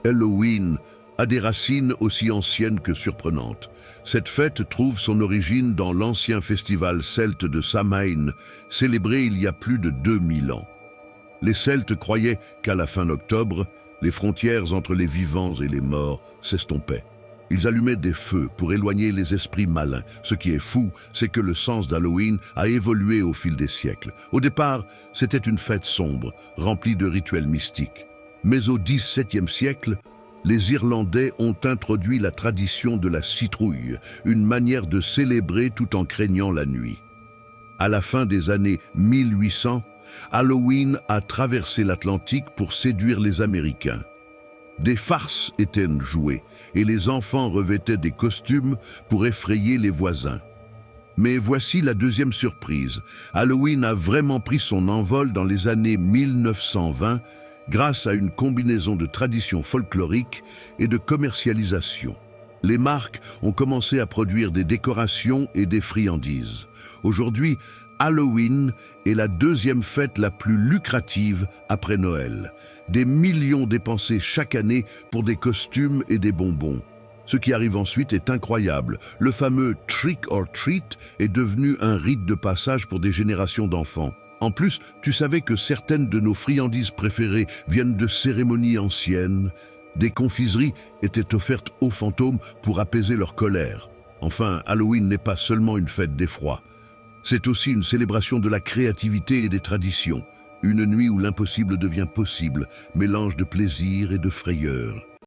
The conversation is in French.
Halloween a des racines aussi anciennes que surprenantes. Cette fête trouve son origine dans l'ancien festival celte de Samhain, célébré il y a plus de 2000 ans. Les Celtes croyaient qu'à la fin d'octobre, les frontières entre les vivants et les morts s'estompaient. Ils allumaient des feux pour éloigner les esprits malins. Ce qui est fou, c'est que le sens d'Halloween a évolué au fil des siècles. Au départ, c'était une fête sombre, remplie de rituels mystiques. Mais au XVIIe siècle, les Irlandais ont introduit la tradition de la citrouille, une manière de célébrer tout en craignant la nuit. À la fin des années 1800, Halloween a traversé l'Atlantique pour séduire les Américains. Des farces étaient jouées et les enfants revêtaient des costumes pour effrayer les voisins. Mais voici la deuxième surprise. Halloween a vraiment pris son envol dans les années 1920 grâce à une combinaison de traditions folkloriques et de commercialisation. Les marques ont commencé à produire des décorations et des friandises. Aujourd'hui, Halloween est la deuxième fête la plus lucrative après Noël. Des millions dépensés chaque année pour des costumes et des bonbons. Ce qui arrive ensuite est incroyable. Le fameux trick or treat est devenu un rite de passage pour des générations d'enfants. En plus, tu savais que certaines de nos friandises préférées viennent de cérémonies anciennes. Des confiseries étaient offertes aux fantômes pour apaiser leur colère. Enfin, Halloween n'est pas seulement une fête d'effroi. C'est aussi une célébration de la créativité et des traditions. Une nuit où l'impossible devient possible, mélange de plaisir et de frayeur.